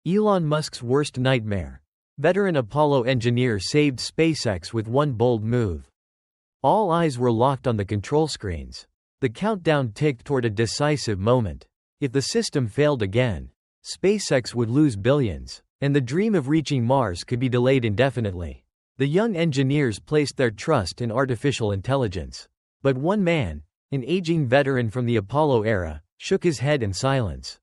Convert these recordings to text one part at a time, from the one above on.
Elon Musk's worst nightmare. Veteran Apollo engineer saved SpaceX with one bold move. All eyes were locked on the control screens. The countdown ticked toward a decisive moment. If the system failed again, SpaceX would lose billions, and the dream of reaching Mars could be delayed indefinitely. The young engineers placed their trust in artificial intelligence. But one man, an aging veteran from the Apollo era, shook his head in silence.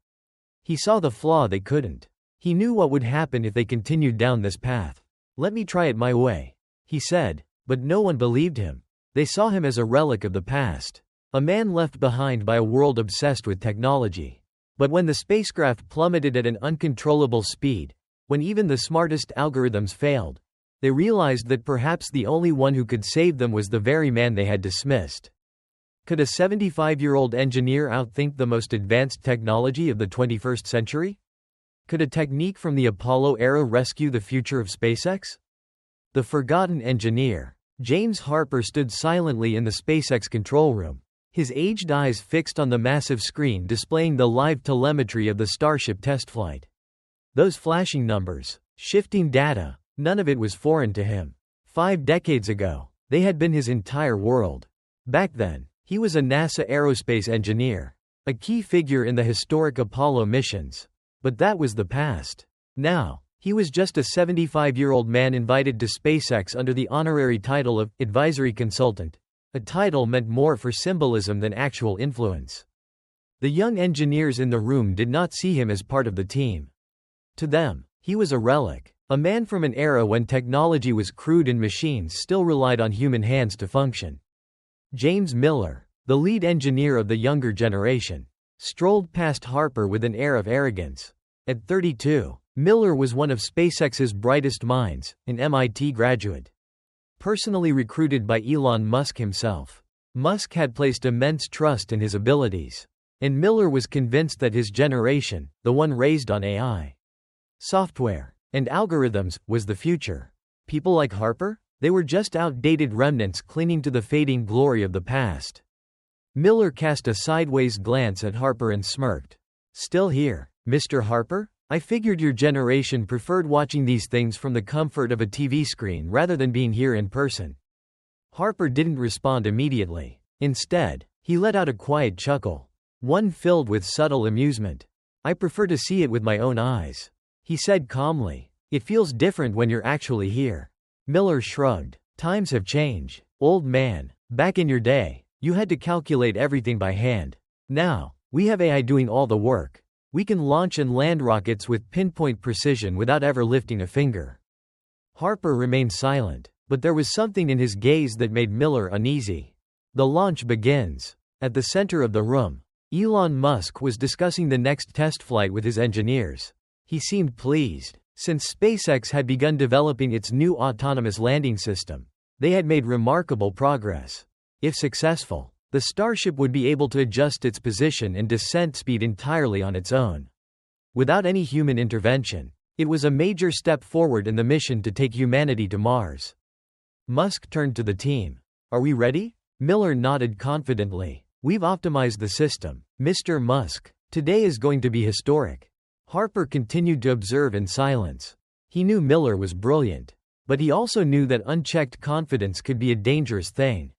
He saw the flaw they couldn't. He knew what would happen if they continued down this path. "Let me try it my way," he said, but no one believed him. They saw him as a relic of the past, a man left behind by a world obsessed with technology. But when the spacecraft plummeted at an uncontrollable speed, when even the smartest algorithms failed, they realized that perhaps the only one who could save them was the very man they had dismissed. Could a 75-year-old engineer outthink the most advanced technology of the 21st century? Could a technique from the Apollo era rescue the future of SpaceX? The forgotten engineer, James Harper, stood silently in the SpaceX control room, his aged eyes fixed on the massive screen displaying the live telemetry of the Starship test flight. Those flashing numbers, shifting data, none of it was foreign to him. 5 decades ago, they had been his entire world. Back then, he was a NASA aerospace engineer, a key figure in the historic Apollo missions. But that was the past. Now, he was just a 75-year-old man invited to SpaceX under the honorary title of advisory consultant, a title meant more for symbolism than actual influence. The young engineers in the room did not see him as part of the team. To them, he was a relic, a man from an era when technology was crude and machines still relied on human hands to function. James Miller, the lead engineer of the younger generation, strolled past Harper with an air of arrogance. At 32, Miller was one of SpaceX's brightest minds, an MIT graduate, personally recruited by Elon Musk himself. Musk had placed immense trust in his abilities, and Miller was convinced that his generation, the one raised on AI, software, and algorithms, was the future. People like Harper? They were just outdated remnants clinging to the fading glory of the past. Miller cast a sideways glance at Harper and smirked. "Still here, Mr. Harper? I figured your generation preferred watching these things from the comfort of a TV screen rather than being here in person." Harper didn't respond immediately. Instead, he let out a quiet chuckle, one filled with subtle amusement. "I prefer to see it with my own eyes," he said calmly. "It feels different when you're actually here." Miller shrugged. "Times have changed, old man. Back in your day, you had to calculate everything by hand. Now, we have AI doing all the work. We can launch and land rockets with pinpoint precision without ever lifting a finger." Harper remained silent, but there was something in his gaze that made Miller uneasy. The launch begins. At the center of the room, Elon Musk was discussing the next test flight with his engineers. He seemed pleased. Since SpaceX had begun developing its new autonomous landing system, they had made remarkable progress. If successful, the Starship would be able to adjust its position and descent speed entirely on its own. Without any human intervention, it was a major step forward in the mission to take humanity to Mars. Musk turned to the team. "Are we ready?" Miller nodded confidently. "We've optimized the system, Mr. Musk. Today is going to be historic." Harper continued to observe in silence. He knew Miller was brilliant, but he also knew that unchecked confidence could be a dangerous thing.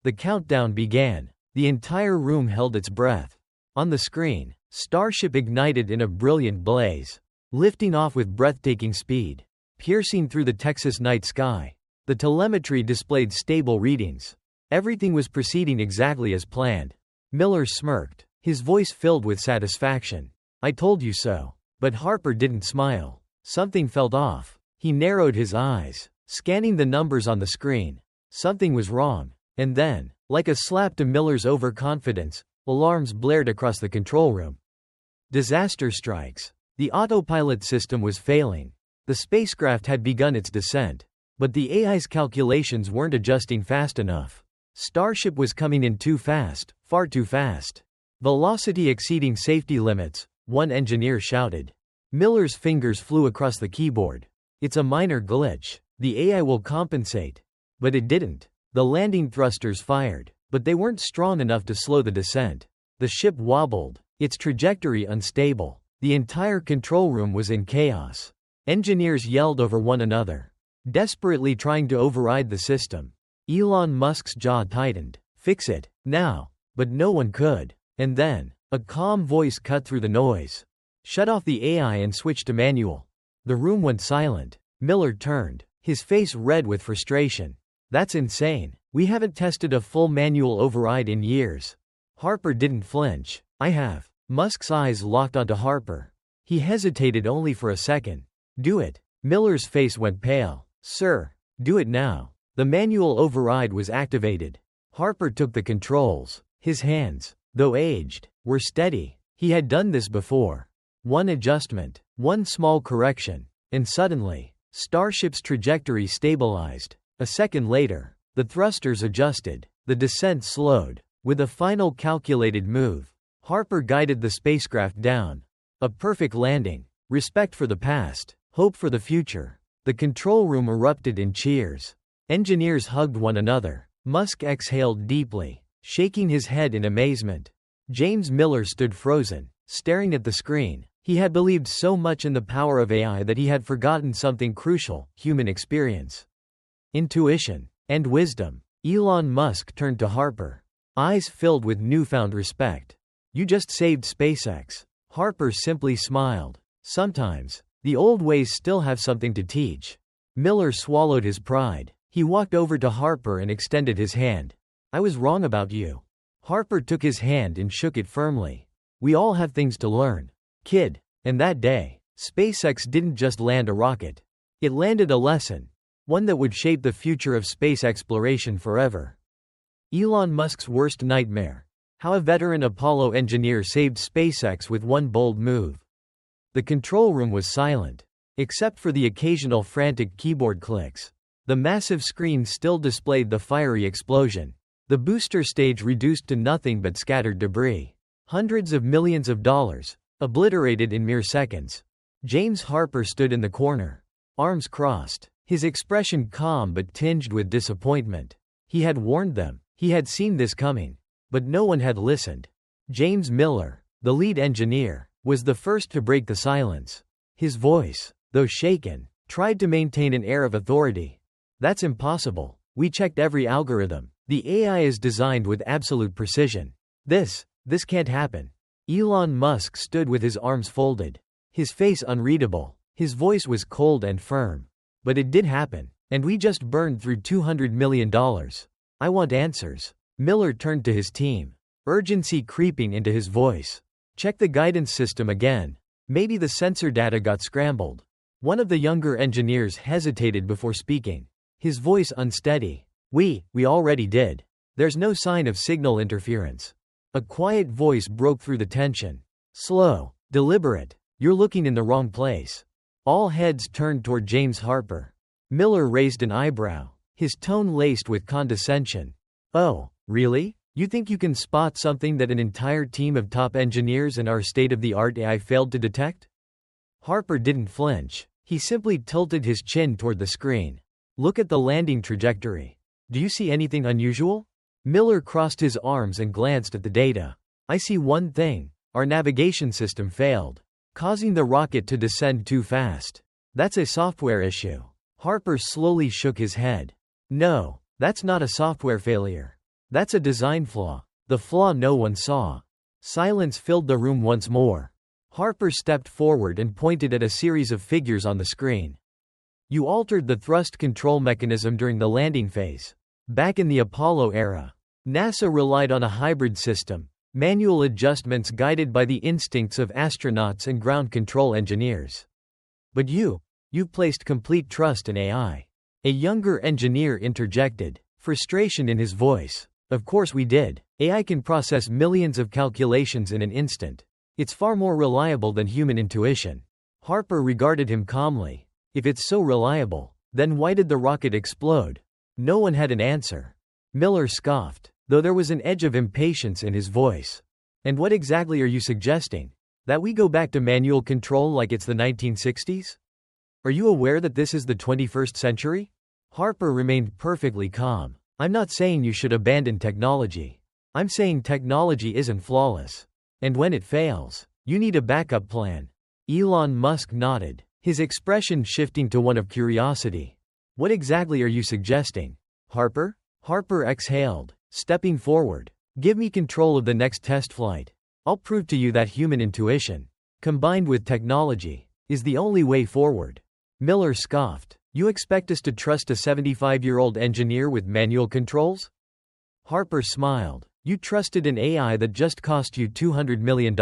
The countdown began. The entire room held its breath. On the screen, Starship ignited in a brilliant blaze, lifting off with breathtaking speed, piercing through the Texas night sky. The telemetry displayed stable readings. Everything was proceeding exactly as planned. Miller smirked, his voice filled with satisfaction. "I told you so." But Harper didn't smile. Something felt off. He narrowed his eyes, scanning the numbers on the screen. Something was wrong. And then, like a slap to Miller's overconfidence, alarms blared across the control room. Disaster strikes. The autopilot system was failing. The spacecraft had begun its descent, but the AI's calculations weren't adjusting fast enough. Starship was coming in too fast, far too fast. "Velocity exceeding safety limits," one engineer shouted. Miller's fingers flew across the keyboard. "It's a minor glitch. The AI will compensate." But it didn't. The landing thrusters fired, but they weren't strong enough to slow the descent. The ship wobbled, its trajectory unstable. The entire control room was in chaos. Engineers yelled over one another, desperately trying to override the system. Elon Musk's jaw tightened. Fix it, now. But no one could. And then, a calm voice cut through the noise. Shut off the AI and switch to manual. The room went silent. Miller turned, his face red with frustration. That's insane. We haven't tested a full manual override in years. Harper didn't flinch. I have. Musk's eyes locked onto Harper. He hesitated only for a second. Do it. Miller's face went pale. Sir, do it now. The manual override was activated. Harper took the controls. His hands, though aged, were steady. He had done this before. One adjustment, one small correction, and suddenly, Starship's trajectory stabilized. A second later, the thrusters adjusted. The descent slowed. With a final calculated move, Harper guided the spacecraft down. A perfect landing. Respect for the past. Hope for the future. The control room erupted in cheers. Engineers hugged one another. Musk exhaled deeply, shaking his head in amazement. James Miller stood frozen, staring at the screen. He had believed so much in the power of AI that he had forgotten something crucial: human experience, intuition, and wisdom. Elon Musk turned to Harper, eyes filled with newfound respect. You just saved SpaceX. Harper simply smiled. Sometimes, the old ways still have something to teach. Miller swallowed his pride. He walked over to Harper and extended his hand. I was wrong about you. Harper took his hand and shook it firmly. We all have things to learn, kid. And that day, SpaceX didn't just land a rocket. It landed a lesson. One that would shape the future of space exploration forever. Elon Musk's worst nightmare. How a veteran Apollo engineer saved SpaceX with one bold move. The control room was silent, except for the occasional frantic keyboard clicks. The massive screen still displayed the fiery explosion. The booster stage reduced to nothing but scattered debris. Hundreds of millions of dollars, obliterated in mere seconds. James Harper stood in the corner, arms crossed, his expression calm but tinged with disappointment. He had warned them. He had seen this coming. But no one had listened. James Miller, the lead engineer, was the first to break the silence. His voice, though shaken, tried to maintain an air of authority. That's impossible. We checked every algorithm. The AI is designed with absolute precision. This can't happen. Elon Musk stood with his arms folded, his face unreadable. His voice was cold and firm. But it did happen, and we just burned through $200 million. I want answers. Miller turned to his team, urgency creeping into his voice. Check the guidance system again. Maybe the sensor data got scrambled. One of the younger engineers hesitated before speaking, his voice unsteady. We already did. There's no sign of signal interference. A quiet voice broke through the tension. Slow, deliberate. You're looking in the wrong place. All heads turned toward James Harper. Miller raised an eyebrow, his tone laced with condescension. Oh, really? You think you can spot something that an entire team of top engineers and our state-of-the-art AI failed to detect? Harper didn't flinch. He simply tilted his chin toward the screen. Look at the landing trajectory. Do you see anything unusual? Miller crossed his arms and glanced at the data. I see one thing. Our navigation system failed, causing the rocket to descend too fast. That's a software issue. Harper slowly shook his head. No, that's not a software failure. That's a design flaw. The flaw no one saw. Silence filled the room once more. Harper stepped forward and pointed at a series of figures on the screen. You altered the thrust control mechanism during the landing phase. Back in the Apollo era, NASA relied on a hybrid system, manual adjustments guided by the instincts of astronauts and ground control engineers. But you placed complete trust in AI. A younger engineer interjected, frustration in his voice. Of course we did. AI can process millions of calculations in an instant. It's far more reliable than human intuition. Harper regarded him calmly. If it's so reliable, then why did the rocket explode? No one had an answer. Miller scoffed, though there was an edge of impatience in his voice. And what exactly are you suggesting? That we go back to manual control like it's the 1960s? Are you aware that this is the 21st century? Harper remained perfectly calm. I'm not saying you should abandon technology. I'm saying technology isn't flawless. And when it fails, you need a backup plan. Elon Musk nodded, his expression shifting to one of curiosity. What exactly are you suggesting? Harper? Harper exhaled, stepping forward. Give me control of the next test flight. I'll prove to you that human intuition, combined with technology, is the only way forward. Miller scoffed. You expect us to trust a 75-year-old engineer with manual controls? Harper smiled. You trusted an AI that just cost you $200 million.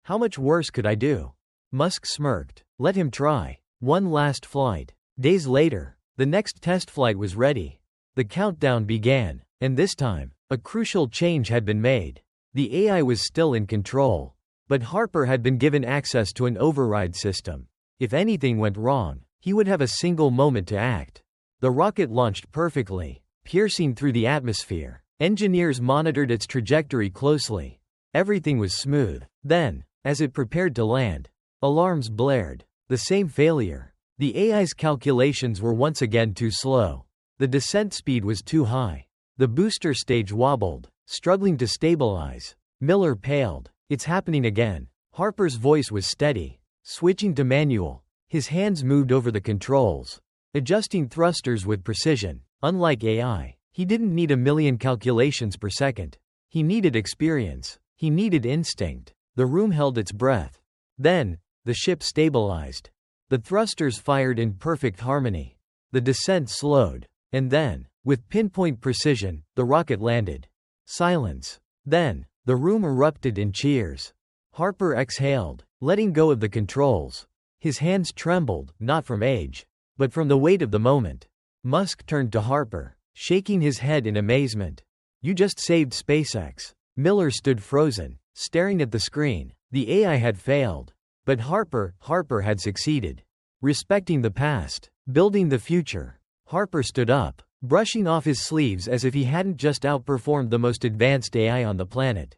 How much worse could I do? Musk smirked. Let him try. One last flight. Days later, the next test flight was ready. The countdown began, and this time, a crucial change had been made. The AI was still in control, but Harper had been given access to an override system. If anything went wrong, he would have a single moment to act. The rocket launched perfectly, piercing through the atmosphere. Engineers monitored its trajectory closely. Everything was smooth. Then, as it prepared to land, alarms blared. The same failure. The AI's calculations were once again too slow. The descent speed was too high. The booster stage wobbled, struggling to stabilize. Miller paled. It's happening again. Harper's voice was steady, switching to manual. His hands moved over the controls, adjusting thrusters with precision. Unlike AI, he didn't need a million calculations per second. He needed experience. He needed instinct. The room held its breath. Then, the ship stabilized. The thrusters fired in perfect harmony. The descent slowed. And then, with pinpoint precision, the rocket landed. Silence. Then, the room erupted in cheers. Harper exhaled, letting go of the controls. His hands trembled, not from age, but from the weight of the moment. Musk turned to Harper, shaking his head in amazement. You just saved SpaceX. Miller stood frozen, staring at the screen. The AI had failed. But Harper had succeeded. Respecting the past, building the future. Harper stood up, brushing off his sleeves as if he hadn't just outperformed the most advanced AI on the planet.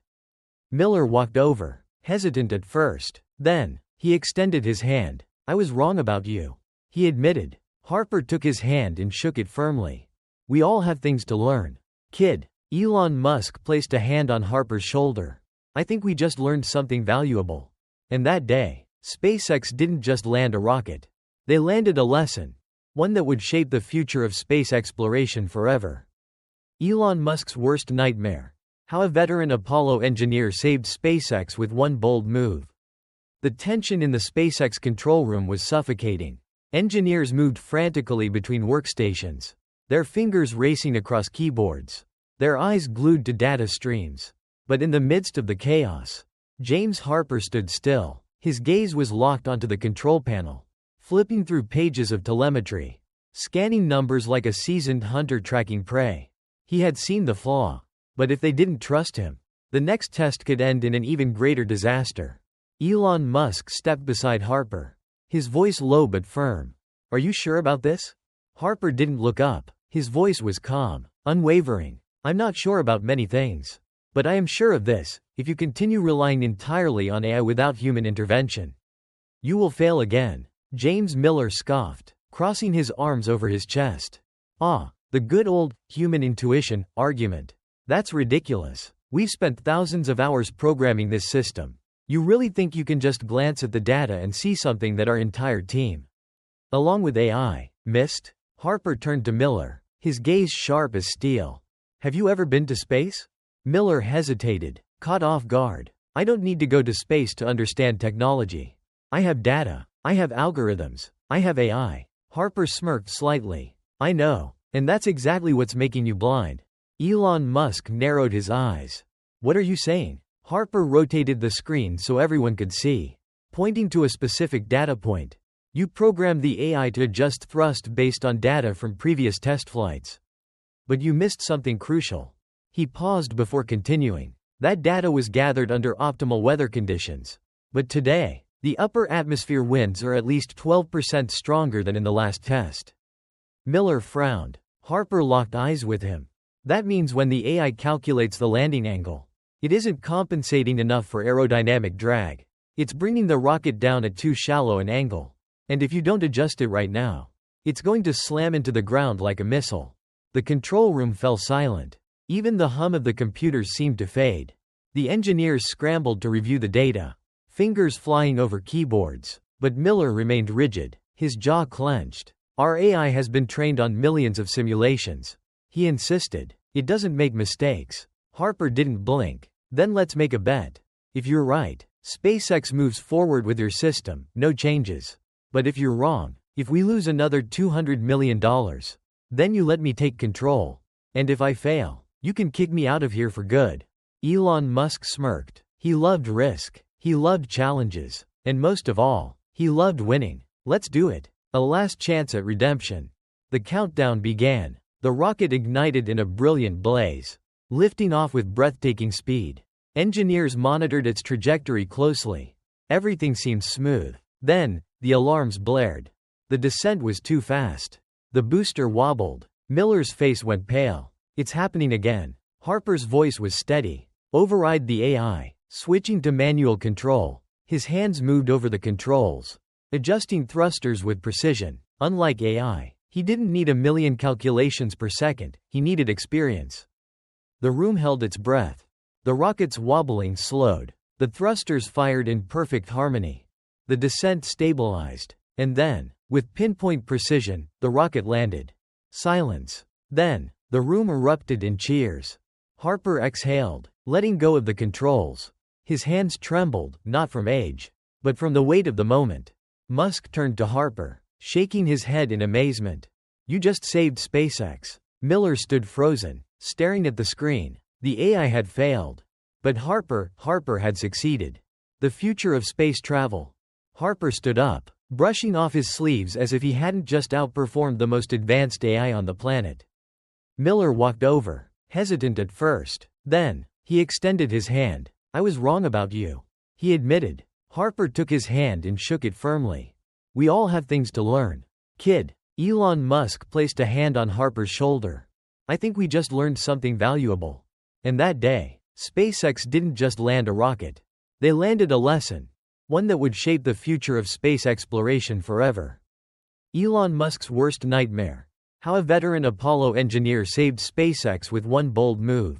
Miller walked over, hesitant at first. Then, he extended his hand. I was wrong about you, he admitted. Harper took his hand and shook it firmly. We all have things to learn. Kid. Elon Musk placed a hand on Harper's shoulder. I think we just learned something valuable. And that day, SpaceX didn't just land a rocket. They landed a lesson. One that would shape the future of space exploration forever. Elon Musk's worst nightmare. How a veteran Apollo engineer saved SpaceX with one bold move. The tension in the SpaceX control room was suffocating. Engineers moved frantically between workstations, their fingers racing across keyboards, their eyes glued to data streams. But in the midst of the chaos, James Harper stood still. His gaze was locked onto the control panel, flipping through pages of telemetry, scanning numbers like a seasoned hunter tracking prey. He had seen the flaw, but if they didn't trust him, the next test could end in an even greater disaster. Elon Musk stepped beside Harper, his voice low but firm. Are you sure about this? Harper didn't look up. His voice was calm, unwavering. I'm not sure about many things, but I am sure of this: if you continue relying entirely on AI without human intervention, you will fail again. James Miller scoffed, crossing his arms over his chest. The good old, human intuition, argument. That's ridiculous. We've spent thousands of hours programming this system. You really think you can just glance at the data and see something that our entire team, along with AI, missed? Harper turned to Miller, his gaze sharp as steel. Have you ever been to space? Miller hesitated, caught off guard. I don't need to go to space to understand technology. I have data. I have algorithms. I have AI. Harper smirked slightly. I know. And that's exactly what's making you blind. Elon Musk narrowed his eyes. What are you saying? Harper rotated the screen so everyone could see, pointing to a specific data point. You programmed the AI to adjust thrust based on data from previous test flights. But you missed something crucial. He paused before continuing. That data was gathered under optimal weather conditions. But today, the upper atmosphere winds are at least 12% stronger than in the last test. Miller frowned. Harper locked eyes with him. That means when the AI calculates the landing angle, it isn't compensating enough for aerodynamic drag. It's bringing the rocket down at too shallow an angle. And if you don't adjust it right now, it's going to slam into the ground like a missile. The control room fell silent. Even the hum of the computers seemed to fade. The engineers scrambled to review the data, fingers flying over keyboards. But Miller remained rigid, his jaw clenched. Our AI has been trained on millions of simulations. He insisted. It doesn't make mistakes. Harper didn't blink. Then let's make a bet. If you're right, SpaceX moves forward with your system, no changes. But if you're wrong, if we lose another $200 million, then you let me take control. And if I fail, you can kick me out of here for good. Elon Musk smirked. He loved risk. He loved challenges. And most of all, he loved winning. Let's do it. A last chance at redemption. The countdown began. The rocket ignited in a brilliant blaze, lifting off with breathtaking speed. Engineers monitored its trajectory closely. Everything seemed smooth. Then, the alarms blared. The descent was too fast. The booster wobbled. Miller's face went pale. It's happening again. Harper's voice was steady. Override the AI. Switching to manual control. His hands moved over the controls, adjusting thrusters with precision. Unlike AI, he didn't need a million calculations per second, he needed experience. The room held its breath. The rocket's wobbling slowed. The thrusters fired in perfect harmony. The descent stabilized. And then, with pinpoint precision, the rocket landed. Silence. Then, the room erupted in cheers. Harper exhaled, letting go of the controls. His hands trembled, not from age, but from the weight of the moment. Musk turned to Harper, shaking his head in amazement. You just saved SpaceX. Miller stood frozen, staring at the screen. The AI had failed. But Harper had succeeded. The future of space travel. Harper stood up, brushing off his sleeves as if he hadn't just outperformed the most advanced AI on the planet. Miller walked over, hesitant at first. Then, he extended his hand. I was wrong about you, he admitted. Harper took his hand and shook it firmly. We all have things to learn. Kid. Elon Musk placed a hand on Harper's shoulder. I think we just learned something valuable. And that day, SpaceX didn't just land a rocket. They landed a lesson. One that would shape the future of space exploration forever. Elon Musk's worst nightmare. How a veteran Apollo engineer saved SpaceX with one bold move.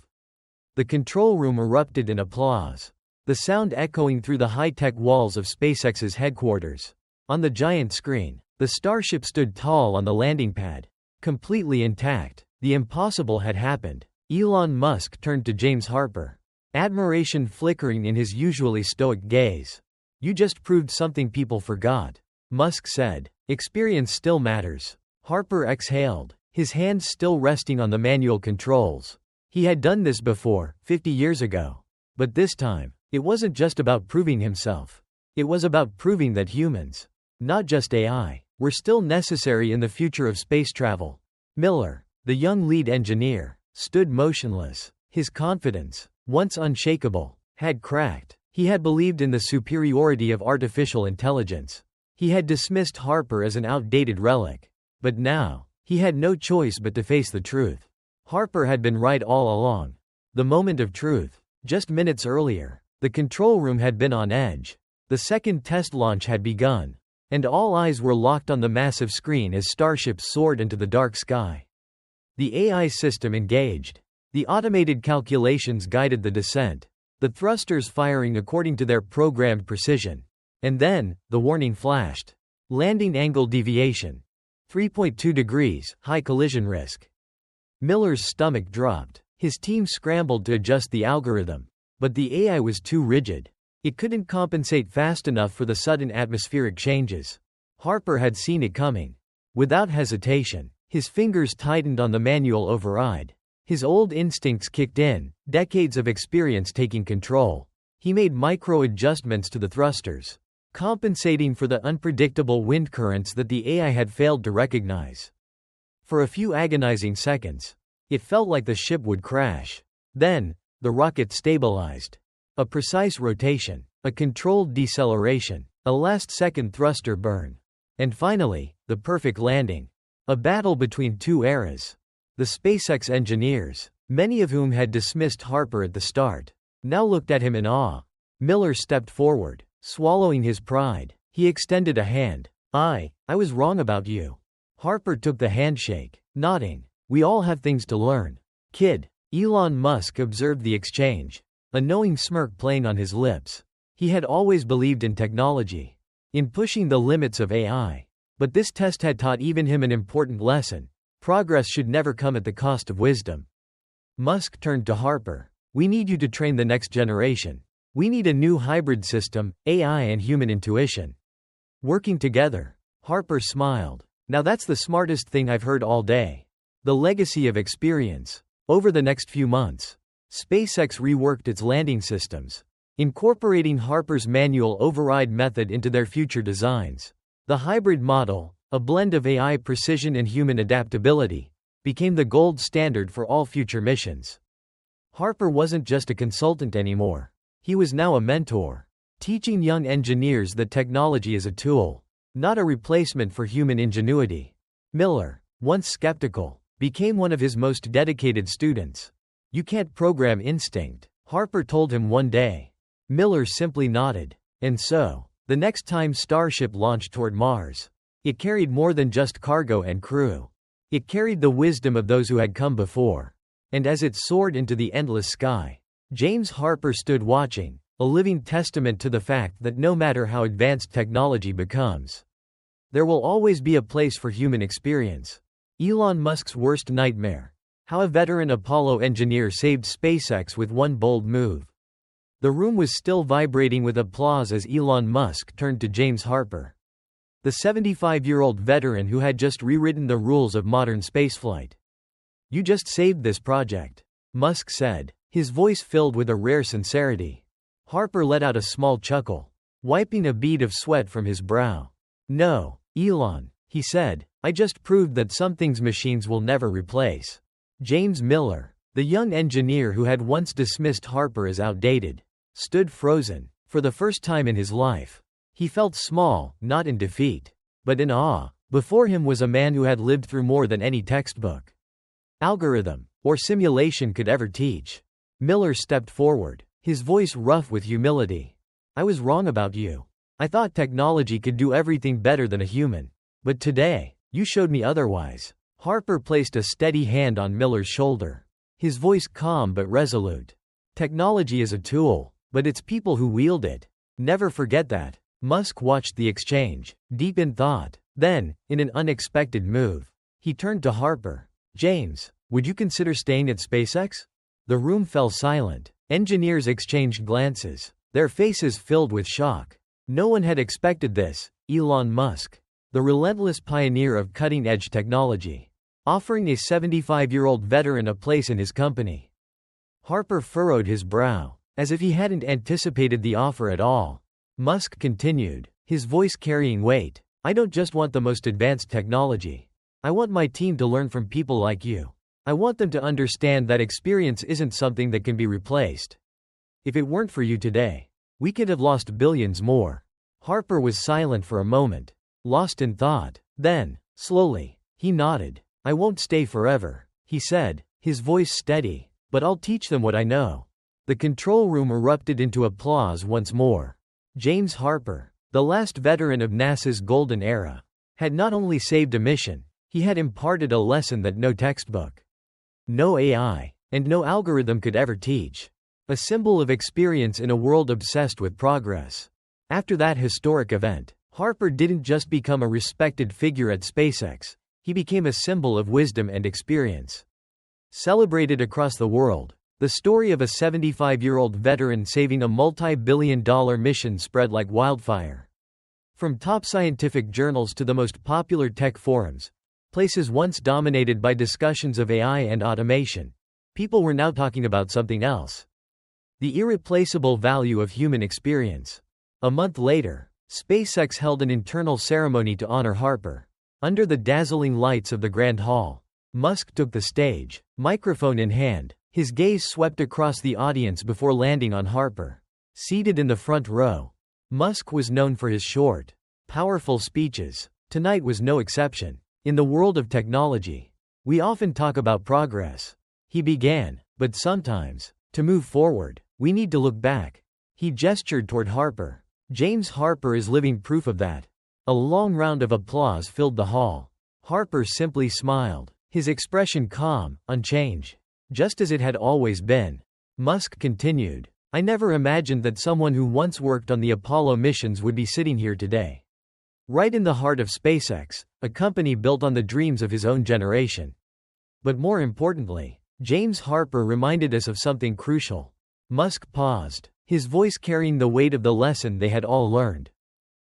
The control room erupted in applause, the sound echoing through the high-tech walls of SpaceX's headquarters. On the giant screen, the Starship stood tall on the landing pad, completely intact. The impossible had happened. Elon Musk turned to James Harper, admiration flickering in his usually stoic gaze. You just proved something people forgot, Musk said. Experience still matters. Harper exhaled, his hands still resting on the manual controls. He had done this before, 50 years ago. But this time, it wasn't just about proving himself. It was about proving that humans, not just AI, were still necessary in the future of space travel. Miller, the young lead engineer, stood motionless. His confidence, once unshakable, had cracked. He had believed in the superiority of artificial intelligence. He had dismissed Harper as an outdated relic. But now, he had no choice but to face the truth. Harper had been right all along. The moment of truth. Just minutes earlier, the control room had been on edge. The second test launch had begun. And all eyes were locked on the massive screen as Starship soared into the dark sky. The AI system engaged. The automated calculations guided the descent, the thrusters firing according to their programmed precision. And then, the warning flashed. Landing angle deviation. 3.2 degrees, high collision risk. Miller's stomach dropped. His team scrambled to adjust the algorithm. But the AI was too rigid. It couldn't compensate fast enough for the sudden atmospheric changes. Harper had seen it coming. Without hesitation, his fingers tightened on the manual override. His old instincts kicked in, decades of experience taking control. He made micro-adjustments to the thrusters, compensating for the unpredictable wind currents that the AI had failed to recognize. For a few agonizing seconds, it felt like the ship would crash. Then, the rocket stabilized. A precise rotation, a controlled deceleration, a last-second thruster burn. And finally, the perfect landing. A battle between two eras. The SpaceX engineers, many of whom had dismissed Harper at the start, now looked at him in awe. Miller stepped forward, swallowing his pride. He extended a hand. I was wrong about you. Harper took the handshake, nodding. We all have things to learn. Kid. Elon Musk observed the exchange, a knowing smirk playing on his lips. He had always believed in technology, in pushing the limits of AI. But this test had taught even him an important lesson. Progress should never come at the cost of wisdom. Musk turned to Harper. We need you to train the next generation. We need a new hybrid system, AI and human intuition. Working together. Harper smiled. Now that's the smartest thing I've heard all day. The legacy of experience. Over the next few months, SpaceX reworked its landing systems, incorporating Harper's manual override method into their future designs. The hybrid model, a blend of AI precision and human adaptability, became the gold standard for all future missions. Harper wasn't just a consultant anymore. He was now a mentor, teaching young engineers that technology is a tool, not a replacement for human ingenuity. Miller, once skeptical, became one of his most dedicated students. You can't program instinct, Harper told him one day. Miller simply nodded. And so, the next time Starship launched toward Mars, it carried more than just cargo and crew. It carried the wisdom of those who had come before. And as it soared into the endless sky, James Harper stood watching, a living testament to the fact that no matter how advanced technology becomes, there will always be a place for human experience. Elon Musk's worst nightmare. How a veteran Apollo engineer saved SpaceX with one bold move. The room was still vibrating with applause as Elon Musk turned to James Harper, the 75-year-old veteran who had just rewritten the rules of modern spaceflight. You just saved this project, Musk said, his voice filled with a rare sincerity. Harper let out a small chuckle, wiping a bead of sweat from his brow. No, Elon, he said, I just proved that some things machines will never replace. James Miller, the young engineer who had once dismissed Harper as outdated, stood frozen. For the first time in his life, he felt small, not in defeat, but in awe. Before him was a man who had lived through more than any textbook, algorithm, or simulation could ever teach. Miller stepped forward, his voice rough with humility. I was wrong about you. I thought technology could do everything better than a human. But today, you showed me otherwise. Harper placed a steady hand on Miller's shoulder, his voice calm but resolute. Technology is a tool, but it's people who wield it. Never forget that. Musk watched the exchange, deep in thought. Then, in an unexpected move, he turned to Harper. James, would you consider staying at SpaceX? The room fell silent. Engineers exchanged glances, their faces filled with shock. No one had expected this. Elon Musk, the relentless pioneer of cutting-edge technology, offering a 75-year-old veteran a place in his company. Harper furrowed his brow, as if he hadn't anticipated the offer at all. Musk continued, his voice carrying weight. I don't just want the most advanced technology. I want my team to learn from people like you. I want them to understand that experience isn't something that can be replaced. If it weren't for you today, we could have lost billions more. Harper was silent for a moment, lost in thought. Then, slowly, he nodded. I won't stay forever, he said, his voice steady, but I'll teach them what I know. The control room erupted into applause once more. James Harper, the last veteran of NASA's golden era, had not only saved a mission, he had imparted a lesson that no textbook, no AI, and no algorithm could ever teach. A symbol of experience in a world obsessed with progress. After that historic event, Harper didn't just become a respected figure at SpaceX, he became a symbol of wisdom and experience. Celebrated across the world, the story of a 75-year-old veteran saving a multi-billion-dollar mission spread like wildfire. From top scientific journals to the most popular tech forums, places once dominated by discussions of AI and automation, people were now talking about something else. The irreplaceable value of human experience. A month later, SpaceX held an internal ceremony to honor Harper. Under the dazzling lights of the Grand Hall, Musk took the stage, microphone in hand. His gaze swept across the audience before landing on Harper. Seated in the front row, Musk was known for his short, powerful speeches. Tonight was no exception. In the world of technology, we often talk about progress, he began, but sometimes, to move forward, we need to look back. He gestured toward Harper. James Harper is living proof of that. A long round of applause filled the hall. Harper simply smiled, his expression calm, unchanged, just as it had always been. Musk continued, I never imagined that someone who once worked on the Apollo missions would be sitting here today. Right in the heart of SpaceX, a company built on the dreams of his own generation. But more importantly, James Harper reminded us of something crucial. Musk paused, his voice carrying the weight of the lesson they had all learned.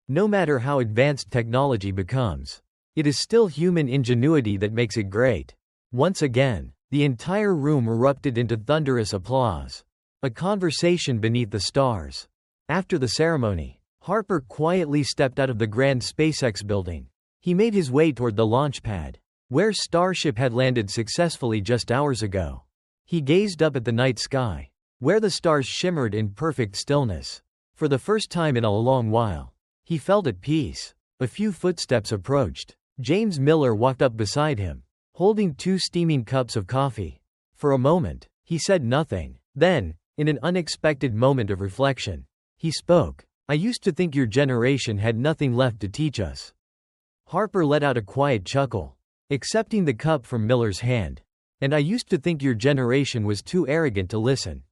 No matter how advanced technology becomes, it is still human ingenuity that makes it great. Once again, the entire room erupted into thunderous applause. A conversation beneath the stars. After the ceremony, Harper quietly stepped out of the grand SpaceX building. He made his way toward the launch pad, where Starship had landed successfully just hours ago. He gazed up at the night sky, where the stars shimmered in perfect stillness. For the first time in a long while, he felt at peace. A few footsteps approached. James Miller walked up beside him, holding 2 steaming cups of coffee. For a moment, he said nothing. Then, in an unexpected moment of reflection, he spoke. I used to think your generation had nothing left to teach us. Harper let out a quiet chuckle, accepting the cup from Miller's hand. And I used to think your generation was too arrogant to listen.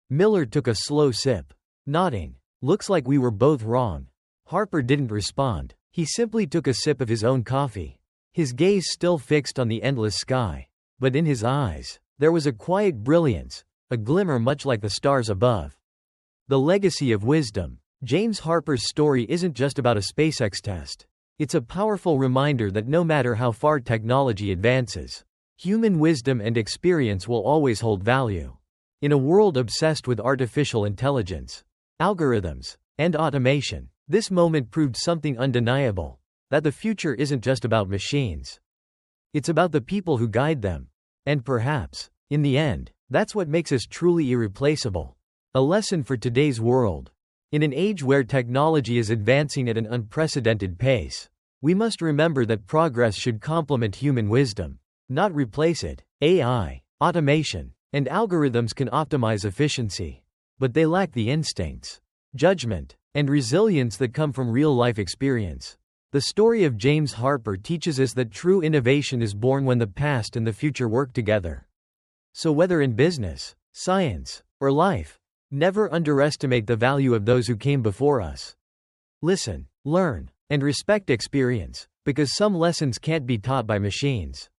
Miller took a slow sip, nodding. Looks like we were both wrong. Harper didn't respond. He simply took a sip of his own coffee, his gaze still fixed on the endless sky. But in his eyes, there was a quiet brilliance, a glimmer much like the stars above. The legacy of wisdom. James Harper's story isn't just about a SpaceX test. It's a powerful reminder that no matter how far technology advances, human wisdom and experience will always hold value. In a world obsessed with artificial intelligence, algorithms, and automation, this moment proved something undeniable, that the future isn't just about machines. It's about the people who guide them. And perhaps, in the end, that's what makes us truly irreplaceable. A lesson for today's world. In an age where technology is advancing at an unprecedented pace, we must remember that progress should complement human wisdom, not replace it. AI, automation, and algorithms can optimize efficiency, but they lack the instincts, judgment, and resilience that come from real-life experience. The story of James Harper teaches us that true innovation is born when the past and the future work together. So whether in business, science, or life, never underestimate the value of those who came before us. Listen, learn, and respect experience, because some lessons can't be taught by machines.